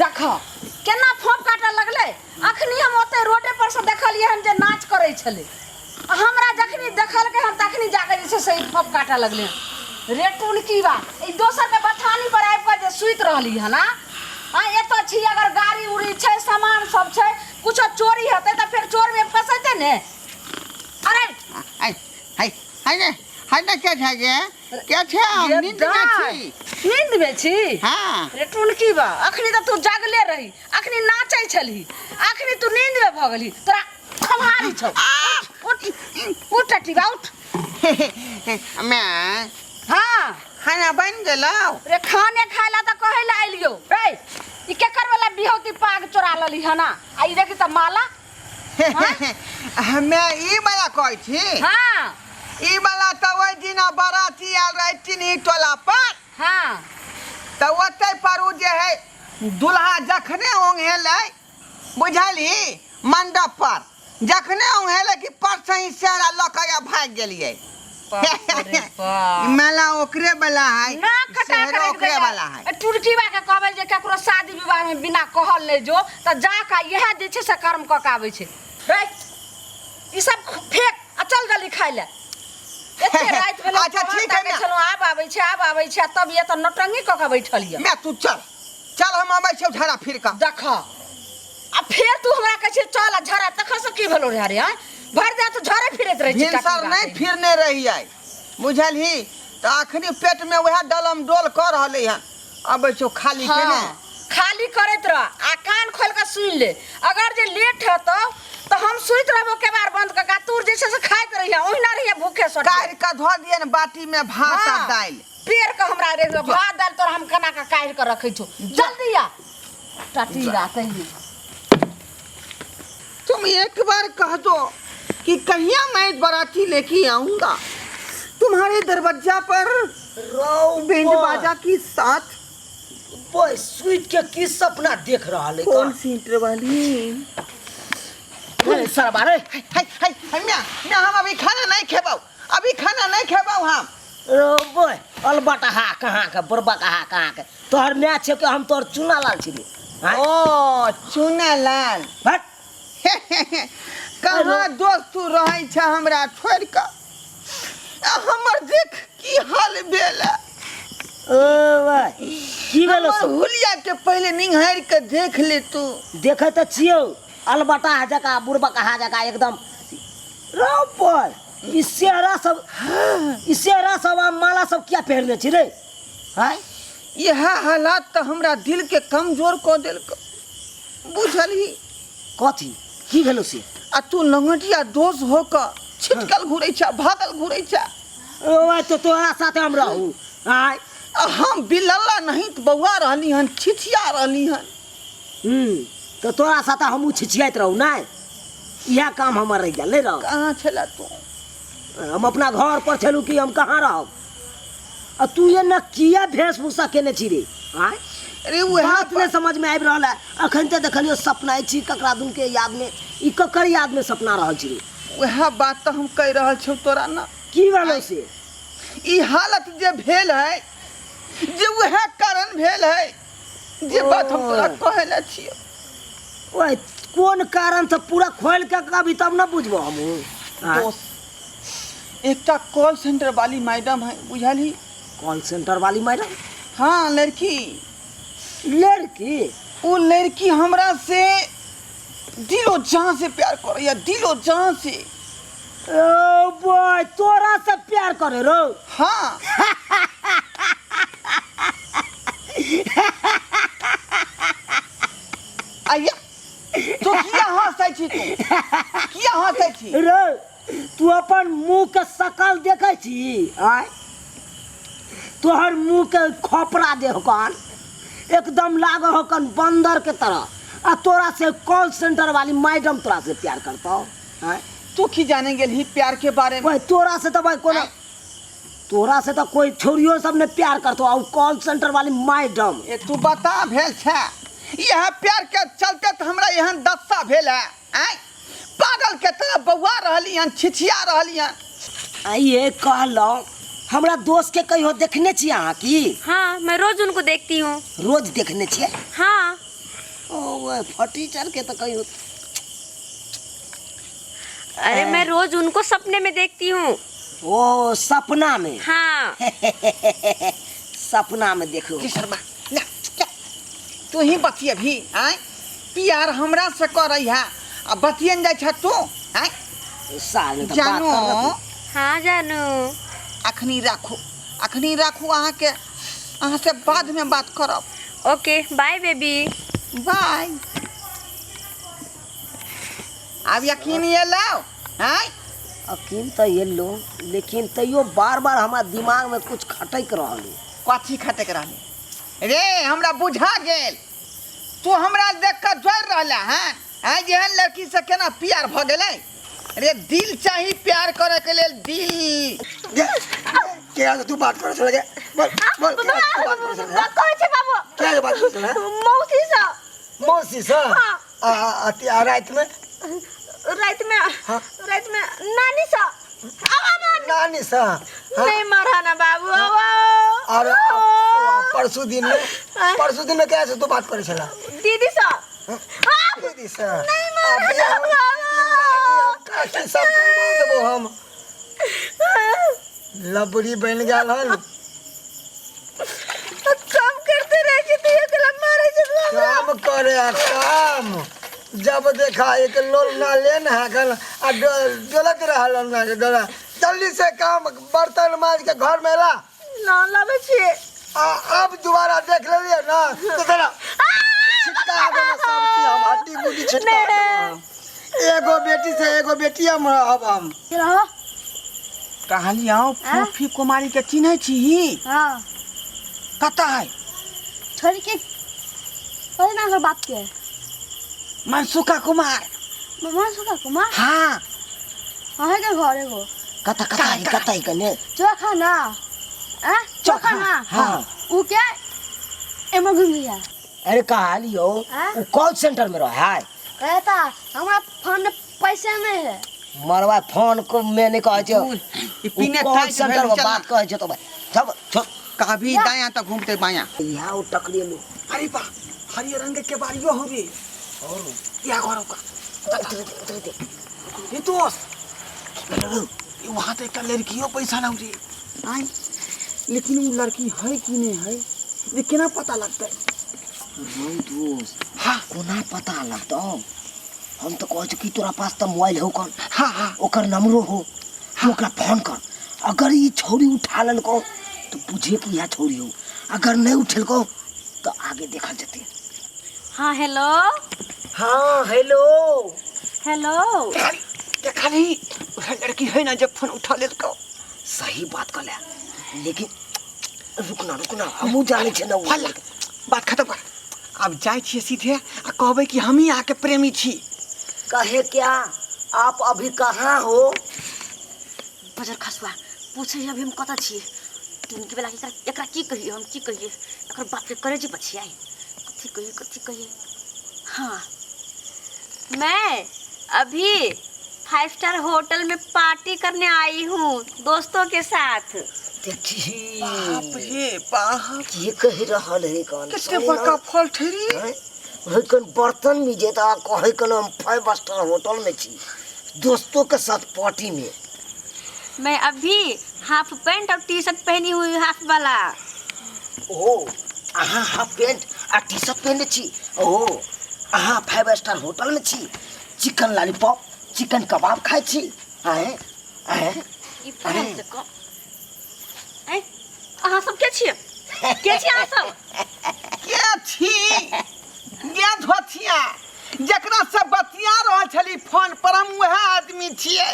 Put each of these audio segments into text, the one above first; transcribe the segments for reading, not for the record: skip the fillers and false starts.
देख केना फोप काटे लगले। अखनी हम ओते रोडे पर से देखलिए हम जे नाच करे छले, हमरा जखनी देखल के हम तखनी जाके जे से सही फोप काटे लगले। रेटुन की बा ई दोसर के बथानी पर आबि के जे सुइत रहली है ना। हां एत छी अगर गाड़ी उड़ी छै सामान सब छै कुछ चोरी हेतै त फिर चोर में फंसैते ने। अरे हाय ने क्या छै गे क्या छै नींद में छी। नींद में छी हां रेटुन की बा अखनी त तू जागले रही, अखनी नाचै छली, अखनी तू नींद में भ गेली। तोरा खमारी छौ। उठ टीबा उठ। मैं हां खाना बन गेलौ रे खाने खाइला त कहे ला आइलियो रे। ई केकर वाला बिहौती पाग चोरा लली है ना। आ ई देखि त माला हमें ई वाला कहै छी। हां ई वाला त ओइ दिना बाराती आल रहे चिन्ही टोला पर। हां त ओते पर उ जे है दुल्हा जखने ओंघेले बुझली मंडप पर जखने ओंघेले कि परसही सेहरा ल के भाग गेलिए। मेला ओकरे वाला है ना कटा कर ओकरे वाला है। टुरकीबा के कहबै जे केकरो शादी विवाह में बिना कहल ले जो त जा का यह जे छै से कर्म क के आबै छै रे। ई सब फेक आ चल जल्दी खाइ ले। एते रात भेले अच्छा ठीक है चलो आब आबै छै तब ये त नटंगी क के बैठलिए। मैं तू चल हम आबै छै झड़ा फिर का देख आ फिर तू हमरा कहै छै चल झड़ा तख से की भेलो रे। अरे भर जा तो झरे फिरत रही छी। सर नहीं फिरने रही है बुझलही त अखनी पेट में वह डलम डोल कर रहले हन। अब छो खाली के ने खाली करत रह आ कान खोल के सुन ले। अगर जे लेट हेतो तो हम सुइत रहबो के बार बंद क तूर जैसे से खाइत रही ओहिना रही भूखे सट काढ़ का धो दिए न बाटी में भात आ दाल पेड़ का हमरा रे भात दाल तोर हम कना का काढ़ के रखै छौ। जल्दी आ टाटी रात ही। तुम एक बार कह दो कि कहिया मैं बाराती लेके आऊंगा तुम्हारे दरवाजा पर बैंड बाजा के साथ। बोय स्वीट के की सपना देख रहा है। कौन सी इंटर वाली सर बारे मैं हम अभी खाना नहीं खेबाऊ हम। बोय अलबटा हा कहाँ के बरबा कहाँ के तोहर मैच है कि हम तोहर चुना लाल छिली। ओ चुना लाल हट कहाँ दोस्त तू रहे छ हमरा छोड़ के। हमर देख की हाल भेला। ओ भाई की भेलो हुलिया के पहले निंघार के देख ले तू। देखे तो छियो अलबटा हा जका बुरबा कहा जका एकदम रो बोय। ई सेहरा सब माला सब क्या पहनले छी रे। हां यह हालात तो हमरा दिल के कमजोर को देल बुझलही। कथी की भेलो से आ तू लंगटिया दोष हो क छिटकल घुरै छ भागल घुरै छ। ओ तो तोरा साथ हम रहू। हां हम बिलल्ला नहीं तो बौआ रहली हन छिछिया रहली हन। तो तोरा साथ हम छिछियात रहू ना। यह काम हमर रह गेल रह। कहां छला तू हम अपना घर पर चलू कि हम कहाँ रहब। आ तू ये न किया भेषभूषा केने छी रे। हां अरे वो बात ने समझ में आबि रहल है। अखन ते देखलियो सपना छी ककरा दुन के याद में ई ककर याद में सपना रहल छी रे। वह बात तो हम कह रहल छौ तोरा ना की भेलो से ई हालत जे भेल है जे वह कारण भेल है जे बात हम तोरा कहले छियो। ओए कौन कारण से पूरा खोल के कभी तब ना बुझबो हम। दोस्त एकटा कॉल सेंटर वाली मैडम है बुझली। कॉल सेंटर वाली मैडम हाँ लड़की वो लड़की हमरा से दिलो जान से प्यार करे दिलो जान से। ओ बॉय तोरा से प्यार करे रो। हाँ आया तो किया हंसै छी तू किया हंसै छी रे। तू अपन मुंह के शकल देखे छी। आय तोहर मुंह के खोपड़ा दे होकन एकदम लाग होकन बंदर के तरह। आ तोरा से कॉल सेंटर वाली मैडम तोरा से प्यार करता। तू की जाने गेली प्यार के बारे में। तोरा से तो भाई कोनो तोरा से तो कोई छोरियो सब ने प्यार करतो। और कॉल सेंटर वाली मैडम ए तू बता भेल छ यह प्यार के चलते तो हमरा यहन दशा भेल है। आय पागल के तरह बौआ रहली हन छिछिया रहली हन। आइए कहलो हमरा दोस्त के कहियो देखने छी अहाँ की। हाँ मैं रोज उनको देखती हूँ। रोज देखने छिए। हाँ वो फटीचर के तो कहीं अरे मैं रोज उनको सपने में देखती हूँ। वो सपना में हाँ। सपना में देखो की शर्मा ना क्या तू ही बतिया भी आय प्यार हमरा से कर रही है अब बतियन जाय छ तू आय साल में तो जानो बात कर रहा हाँ जानू। अखनी राखू अहाँ के अहाँ से बाद में बात करब। Okay bye baby. बाय। अब यकीन ये लाओ आय अकीन तो ये लो लेकिन तैयो बार बार हमारा दिमाग में कुछ खटक रहा कथी खटक रहले रे हमरा बुझा गेल तू हमरा देख कर जोर रहला हैं आय जेहन लड़की से केना प्यार भ गेलै रे दिल चाही प्यार करे के लेल दिल क्या तू बात कर चले बोल बोल कौन से बाबू? क्या बात कर चले मौसी सा। मौसी सा रात में हाँ। रात में नानी सा। नानी सा नहीं मरा ना बाबू। और परसों दिन में कैसे तू बात करे चला दीदी सा। दीदी सा नहीं मरा काकी सब देबो हम लबड़ी बन गेल हन काम करते रह के तो एक लग मारे काम करे काम जब देखा एक लोल ना लेना है कल आ डोलत रहल ना डोला जल्दी से काम बर्तन माज के घर में ला ना लावे छे। अब दोबारा देख लेलिए ना तो तेरा छिटका दे सब की हम हड्डी गुडी छिटका दे एगो बेटी से एगो बेटी हम अब हम कहली आओ फूफी कुमारी के चिन्है छी हां कता है छोड़ के पहले ना कर बात के मनसुखा कुमार मनसुखा कुमार। हाँ है के घरे को कता ही कने चोखा ना चोखा ना। हाँ उ क्या एमे घूम गया। अरे कहालियो वो कॉल सेंटर में रहा है कहता हमारा फोन में पैसे में है। मरवा फोन को मैंने कहा जो पीने कॉल टाइट सेंटर में बात कहे जो तो भाई सब छोड़ कभी दायां तक घूमते बायां यहाँ वो टकरी लो अरे बा हरियर रंग के बारियो हो रे और क्या करो का ये दोस्त ये वहां तक का लड़कियों पैसा ना रे आई लेकिन वो लड़की है कि नहीं है ये केना पता लगता है दोस्त हाँ कोना पता लगता हम तो कह कि तोरा पास तो मोबाइल हो कौन हाँ ओकर नंबरो हो हाँ ओकरा फोन कर अगर ये छोरी उठा लन को तो बुझे कि यह छोरी हो अगर नहीं उठल को तो आगे देखा जते। हाँ हेलो हाँ हेलो क्या खाली लड़की है ना जब फोन उठा ले को सही बात कर ले लेकिन रुकना हमू जाने छे ना बात खत्म कर अब जाय छी सीधे आ कहबे कि हम ही आके प्रेमी छी कहे क्या आप अभी कहाँ हो बजर खसुआ पूछे अभी हम कता छिए तीन के बेला एकरा की कहिए हम की कहिए एकर बात के करे जे बचिया कथी कहिए। हाँ मैं अभी 5 स्टार होटल में पार्टी करने आई हूँ दोस्तों के साथ। देखी बाप रे बाप ये कह रहल है कौन कितने बड़का फल ठहरी है कौन बर्तन में जेता कहे कौन हम 5 स्टार होटल में छी दोस्तों के साथ पार्टी में। मैं अभी हाफ पैंट और टी शर्ट पहनी हुई हाफ वाला। ओ अहाँ हाफ पैंट और टी शर्ट पहने छी ओ अहाँ 5 स्टार होटल में छी चिकन लॉलीपॉप चिकन कबाब खाए छी आए ई फोन से को ए अहाँ सब के छिए अहाँ सब क्या छी क्या धोथिया जकरा से बतिया रहल छली फोन पर हम वह आदमी छिए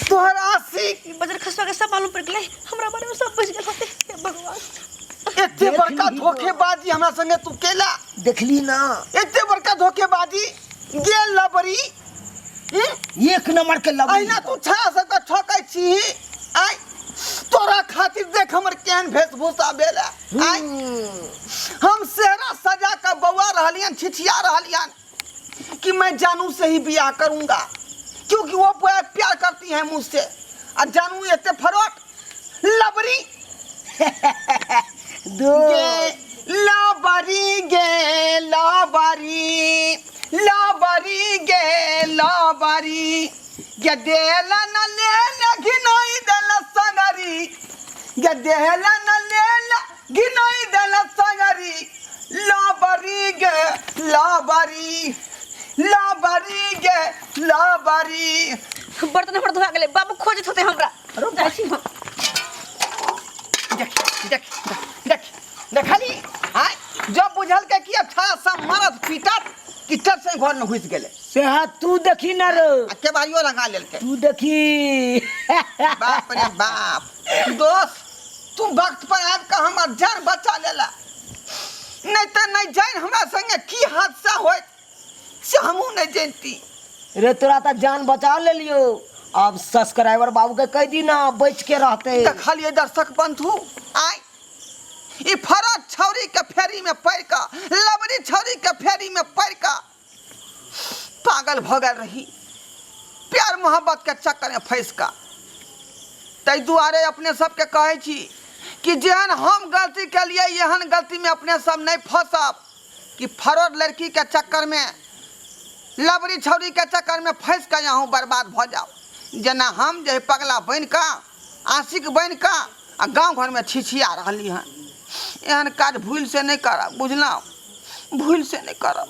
तोहर आशिक बजर खसवा के सब मालूम पड़ गेलै हमरा बारे में सब बुझ गेल होते हे भगवान। एते बड़का धोखेबाजी हमरा संगे तू केला देखली ना एते बड़का धोखेबाजी गेल लबरी एक नंबर के लबड़ी अहिना तू छा सबके ठोकै छी आई तोरा खातिर देख हमर केहन वेशभूषा भेला आई हम सेहरा सजा कर बउआ रहलियन छिछिया रहलियन कि मैं जानू से ही ब्याह करूंगा क्योंकि वो प्यार करती है मुझसे और जानू इतने फरोट लबरी दो गे लबरी गे लब लाबारी लाबारी गे लाबारी गे देला न लेला घिनाई देला सगरी गे देला न लेला घिनाई देला सगरी लाबारी गे लाबारी लाबारी गे लाबारी। बर्तन पर धोआ गेले बाबू खोजत होते हमरा रुक जाइ छी हम। देख देख देख देखली आय जब बुझल के कि अच्छा सा मरद पीटत किचन से घर में घुस गेले सेहा तू देखी ना रे, के बारियो लगा लेल के तू देखी। बाप रे बाप दोस्त तू वक्त पर आब के हमर जान बचा लेला नहीं तो नहीं जान हमरा संगे की हादसा होय से हमहू नहीं जानती। रे तोरा तो जान बचा ले लियो, अब सब्सक्राइबर बाबू के कह दी ना बच के रहते। देखलिए दर्शक बंधु आय ई फरक छौरी के फेरी में पड़ का लबरी छौरी के फेरी में पड़ का पागल भ गए रही प्यार मोहब्बत के चक्कर में फंस का। तै दुआरे अपने सबके कहे छी कि जेहन हम गलती के लिए एहन गलती में अपने सब नहीं फंसब कि फरक लड़की के चक्कर में लबरी छौरी के चक्कर में फंस कर यहाँ बर्बाद भ जाओ। जना हम जे पगला बन का आशिक बन का आ गाँव घर में छिछिया रही हैं एहन काज भूल से नहीं करब बुझलौ भूल से नहीं करब।